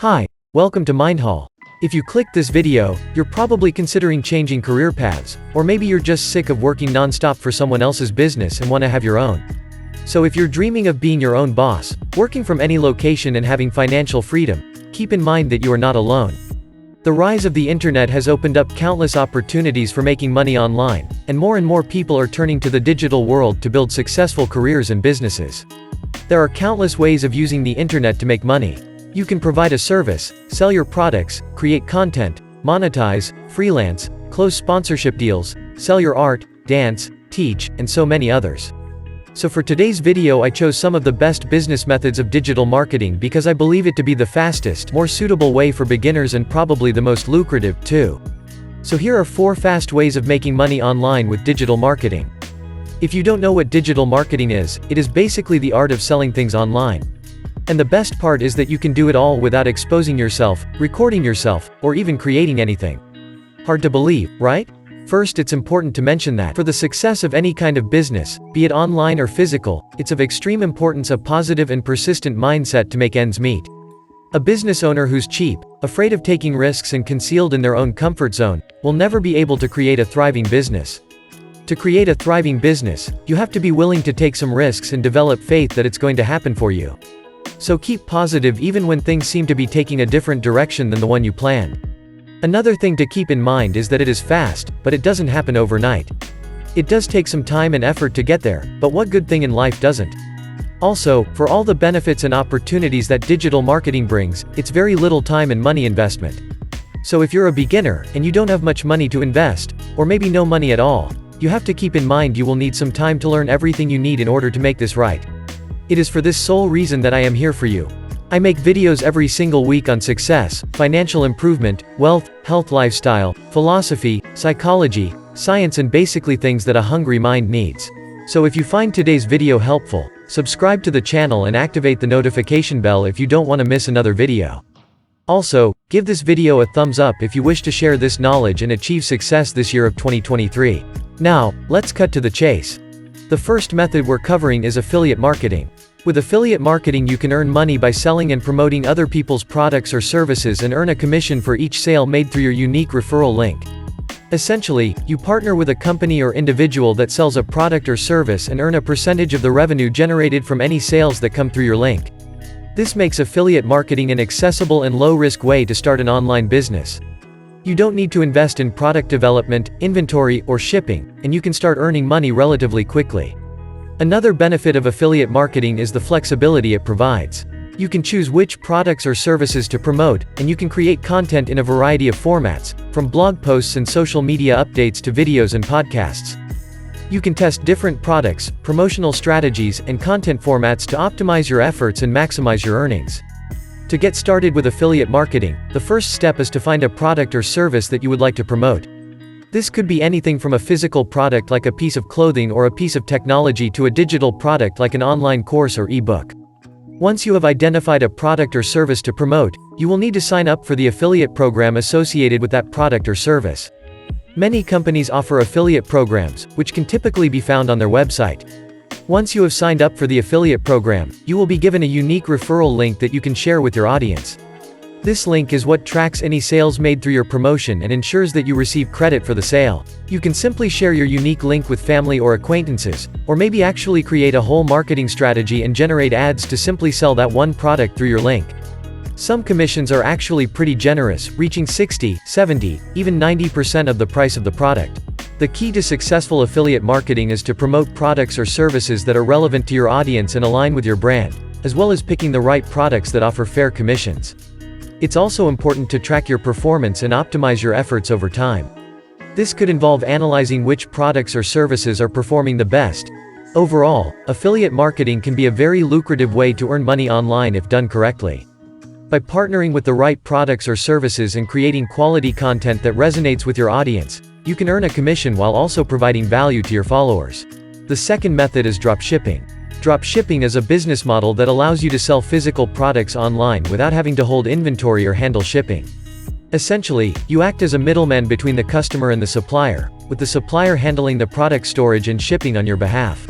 Hi, welcome to MindHall. If you clicked this video, you're probably considering changing career paths, or maybe you're just sick of working non-stop for someone else's business and want to have your own. So if you're dreaming of being your own boss, working from any location and having financial freedom, keep in mind that you are not alone. The rise of the internet has opened up countless opportunities for making money online, and more people are turning to the digital world to build successful careers and businesses. There are countless ways of using the internet to make money. You can provide a service, sell your products, create content, monetize, freelance, close sponsorship deals, sell your art, dance, teach, and so many others. So for today's video I chose some of the best business methods of digital marketing because I believe it to be the fastest, more suitable way for beginners and probably the most lucrative, too. So here are 4 fast ways of making money online with digital marketing. If you don't know what digital marketing is, it is basically the art of selling things online. And the best part is that you can do it all without exposing yourself, recording yourself, or even creating anything. Hard to believe, right? First, it's important to mention that for the success of any kind of business, be it online or physical, it's of extreme importance a positive and persistent mindset to make ends meet. A business owner who's cheap, afraid of taking risks and concealed in their own comfort zone, will never be able to create a thriving business. To create a thriving business, you have to be willing to take some risks and develop faith that it's going to happen for you. So keep positive even when things seem to be taking a different direction than the one you planned. Another thing to keep in mind is that it is fast, but it doesn't happen overnight. It does take some time and effort to get there, but what good thing in life doesn't? Also, for all the benefits and opportunities that digital marketing brings, it's very little time and money investment. So if you're a beginner, and you don't have much money to invest, or maybe no money at all, you have to keep in mind you will need some time to learn everything you need in order to make this right. It is for this sole reason that I am here for you. I make videos every single week on success, financial improvement, wealth, health, lifestyle, philosophy, psychology, science, and basically things that a hungry mind needs. So if you find today's video helpful, subscribe to the channel and activate the notification bell if you don't want to miss another video. Also, give this video a thumbs up if you wish to share this knowledge and achieve success this year of 2023. Now, let's cut to the chase. The first method we're covering is affiliate marketing. With affiliate marketing you can earn money by selling and promoting other people's products or services and earn a commission for each sale made through your unique referral link. Essentially, you partner with a company or individual that sells a product or service and earn a percentage of the revenue generated from any sales that come through your link. This makes affiliate marketing an accessible and low-risk way to start an online business. You don't need to invest in product development, inventory, or shipping, and you can start earning money relatively quickly. Another benefit of affiliate marketing is the flexibility it provides. You can choose which products or services to promote, and you can create content in a variety of formats, from blog posts and social media updates to videos and podcasts. You can test different products, promotional strategies, and content formats to optimize your efforts and maximize your earnings. To get started with affiliate marketing, the first step is to find a product or service that you would like to promote. This could be anything from a physical product like a piece of clothing or a piece of technology to a digital product like an online course or ebook. Once you have identified a product or service to promote, you will need to sign up for the affiliate program associated with that product or service. Many companies offer affiliate programs, which can typically be found on their website. Once you have signed up for the affiliate program, you will be given a unique referral link that you can share with your audience. This link is what tracks any sales made through your promotion and ensures that you receive credit for the sale. You can simply share your unique link with family or acquaintances, or maybe actually create a whole marketing strategy and generate ads to simply sell that one product through your link. Some commissions are actually pretty generous, reaching 60, 70, even 90% of the price of the product. The key to successful affiliate marketing is to promote products or services that are relevant to your audience and align with your brand, as well as picking the right products that offer fair commissions. It's also important to track your performance and optimize your efforts over time. This could involve analyzing which products or services are performing the best. Overall, affiliate marketing can be a very lucrative way to earn money online if done correctly. By partnering with the right products or services and creating quality content that resonates with your audience, you can earn a commission while also providing value to your followers. The second method is dropshipping. Dropshipping is a business model that allows you to sell physical products online without having to hold inventory or handle shipping. Essentially, you act as a middleman between the customer and the supplier, with the supplier handling the product storage and shipping on your behalf.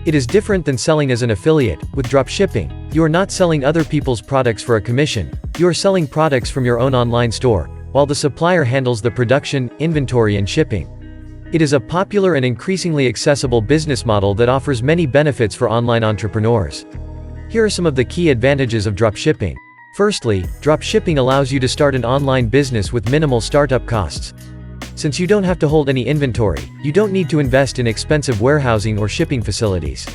It is different than selling as an affiliate. With dropshipping, you are not selling other people's products for a commission, you are selling products from your own online store, while the supplier handles the production, inventory and shipping. It is a popular and increasingly accessible business model that offers many benefits for online entrepreneurs. Here are some of the key advantages of dropshipping. Firstly, dropshipping allows you to start an online business with minimal startup costs. Since you don't have to hold any inventory, you don't need to invest in expensive warehousing or shipping facilities.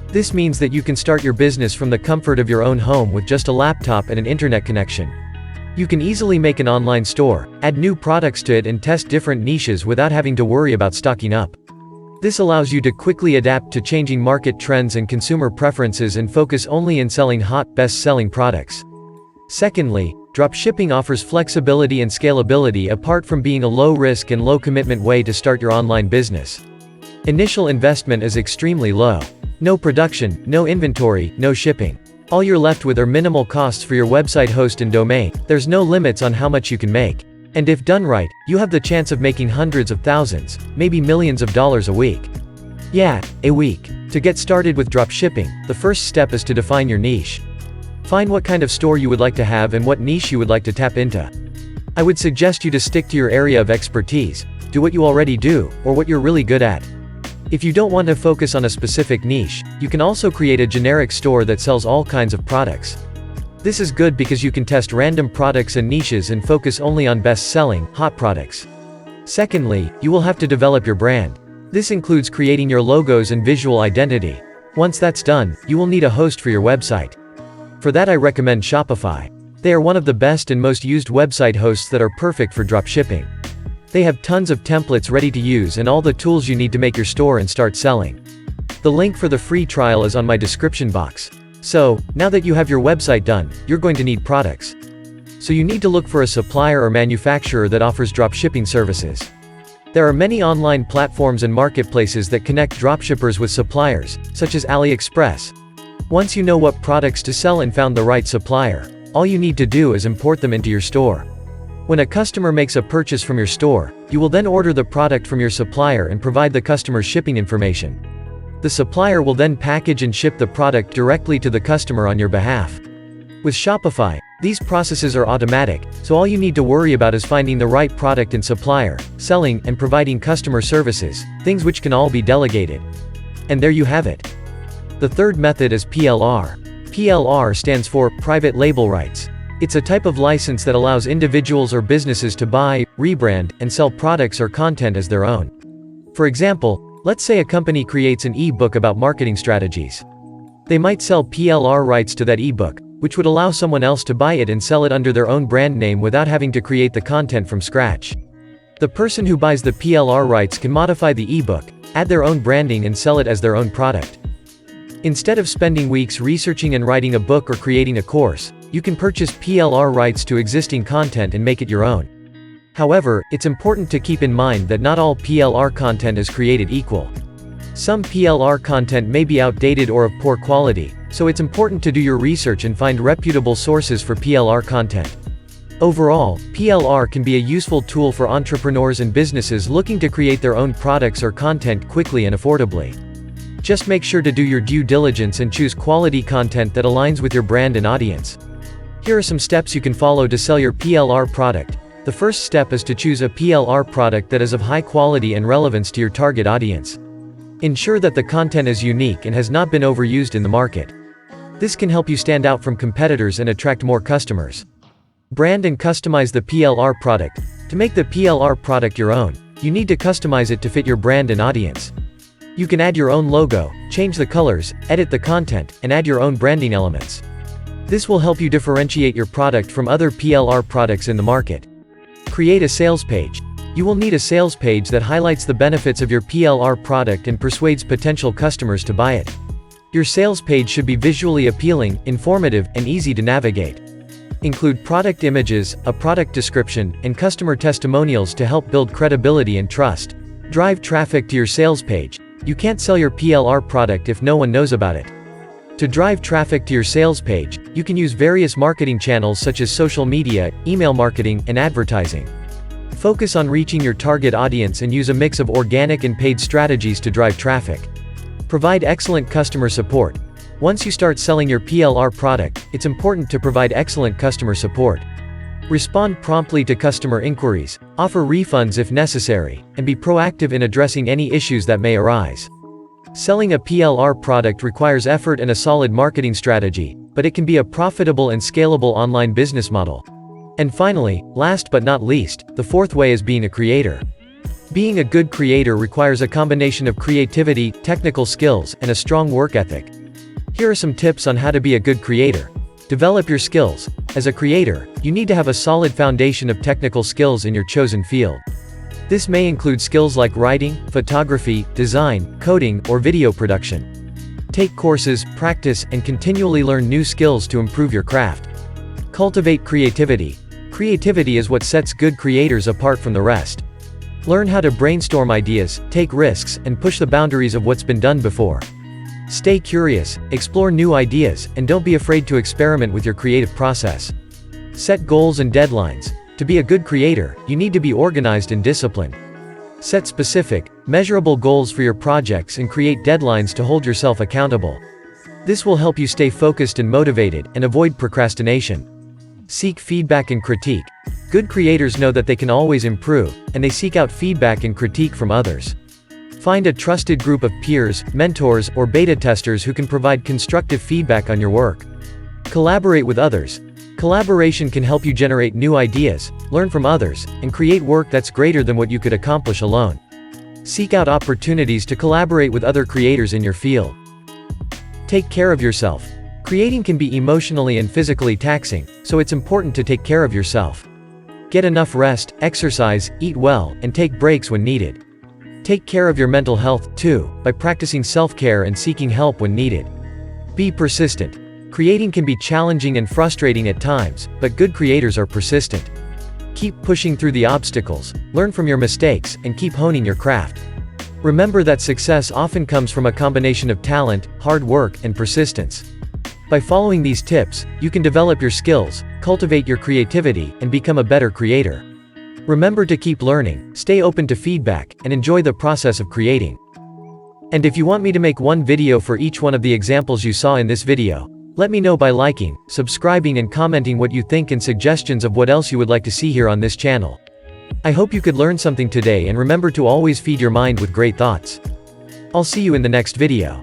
This means that you can start your business from the comfort of your own home with just a laptop and an internet connection. You can easily make an online store, add new products to it and test different niches without having to worry about stocking up. This allows you to quickly adapt to changing market trends and consumer preferences and focus only on selling hot, best-selling products. Secondly, dropshipping offers flexibility and scalability apart from being a low-risk and low-commitment way to start your online business. Initial investment is extremely low. No production, no inventory, no shipping. All you're left with are minimal costs for your website host and domain. There's no limits on how much you can make. And if done right, you have the chance of making hundreds of thousands, maybe millions of dollars a week. Yeah, a week. To get started with dropshipping, the first step is to define your niche. Find what kind of store you would like to have and what niche you would like to tap into. I would suggest you to stick to your area of expertise, do what you already do, or what you're really good at. If you don't want to focus on a specific niche, you can also create a generic store that sells all kinds of products. This is good because you can test random products and niches and focus only on best-selling, hot products. Secondly, you will have to develop your brand. This includes creating your logos and visual identity. Once that's done, you will need a host for your website. For that I recommend Shopify. They are one of the best and most used website hosts that are perfect for dropshipping. They have tons of templates ready to use and all the tools you need to make your store and start selling. The link for the free trial is on my description box. So, now that you have your website done, you're going to need products. So you need to look for a supplier or manufacturer that offers dropshipping services. There are many online platforms and marketplaces that connect dropshippers with suppliers, such as AliExpress. Once you know what products to sell and found the right supplier, all you need to do is import them into your store. When a customer makes a purchase from your store, you will then order the product from your supplier and provide the customer's shipping information. The supplier will then package and ship the product directly to the customer on your behalf. With Shopify, these processes are automatic, so all you need to worry about is finding the right product and supplier, selling and providing customer services, things which can all be delegated. And there you have it. The third method is PLR. PLR stands for Private Label Rights. It's a type of license that allows individuals or businesses to buy, rebrand, and sell products or content as their own. For example, let's say a company creates an e-book about marketing strategies. They might sell PLR rights to that e-book, which would allow someone else to buy it and sell it under their own brand name without having to create the content from scratch. The person who buys the PLR rights can modify the e-book, add their own branding and sell it as their own product. Instead of spending weeks researching and writing a book or creating a course, you can purchase PLR rights to existing content and make it your own. However, it's important to keep in mind that not all PLR content is created equal. Some PLR content may be outdated or of poor quality, so it's important to do your research and find reputable sources for PLR content. Overall, PLR can be a useful tool for entrepreneurs and businesses looking to create their own products or content quickly and affordably. Just make sure to do your due diligence and choose quality content that aligns with your brand and audience. Here are some steps you can follow to sell your PLR product. The first step is to choose a PLR product that is of high quality and relevance to your target audience. Ensure that the content is unique and has not been overused in the market. This can help you stand out from competitors and attract more customers. Brand and customize the PLR product. To make the PLR product your own, you need to customize it to fit your brand and audience. You can add your own logo, change the colors, edit the content, and add your own branding elements. This will help you differentiate your product from other PLR products in the market. Create a sales page. You will need a sales page that highlights the benefits of your PLR product and persuades potential customers to buy it. Your sales page should be visually appealing, informative, and easy to navigate. Include product images, a product description, and customer testimonials to help build credibility and trust. Drive traffic to your sales page. You can't sell your PLR product if no one knows about it. To drive traffic to your sales page, you can use various marketing channels such as social media, email marketing, and advertising. Focus on reaching your target audience and use a mix of organic and paid strategies to drive traffic. Provide excellent customer support. Once you start selling your PLR product, it's important to provide excellent customer support. Respond promptly to customer inquiries, offer refunds if necessary, and be proactive in addressing any issues that may arise. Selling a PLR product requires effort and a solid marketing strategy, but it can be a profitable and scalable online business model. And finally, last but not least, the fourth way is being a creator. Being a good creator requires a combination of creativity, technical skills, and a strong work ethic. Here are some tips on how to be a good creator. Develop your skills. As a creator, you need to have a solid foundation of technical skills in your chosen field. This may include skills like writing, photography, design, coding, or video production. Take courses, practice, and continually learn new skills to improve your craft. Cultivate creativity. Creativity is what sets good creators apart from the rest. Learn how to brainstorm ideas, take risks, and push the boundaries of what's been done before. Stay curious, explore new ideas, and don't be afraid to experiment with your creative process. Set goals and deadlines. To be a good creator, you need to be organized and disciplined. Set specific, measurable goals for your projects and create deadlines to hold yourself accountable. This will help you stay focused and motivated, and avoid procrastination. Seek feedback and critique. Good creators know that they can always improve, and they seek out feedback and critique from others. Find a trusted group of peers, mentors, or beta testers who can provide constructive feedback on your work. Collaborate with others. Collaboration can help you generate new ideas, learn from others, and create work that's greater than what you could accomplish alone. Seek out opportunities to collaborate with other creators in your field. Take care of yourself. Creating can be emotionally and physically taxing, so it's important to take care of yourself. Get enough rest, exercise, eat well, and take breaks when needed. Take care of your mental health, too, by practicing self-care and seeking help when needed. Be persistent. Creating can be challenging and frustrating at times, but good creators are persistent. Keep pushing through the obstacles, learn from your mistakes, and keep honing your craft. Remember that success often comes from a combination of talent, hard work, and persistence. By following these tips, you can develop your skills, cultivate your creativity, and become a better creator. Remember to keep learning, stay open to feedback, and enjoy the process of creating. And if you want me to make one video for each one of the examples you saw in this video, let me know by liking, subscribing, and commenting what you think and suggestions of what else you would like to see here on this channel. I hope you could learn something today, and remember to always feed your mind with great thoughts. I'll see you in the next video.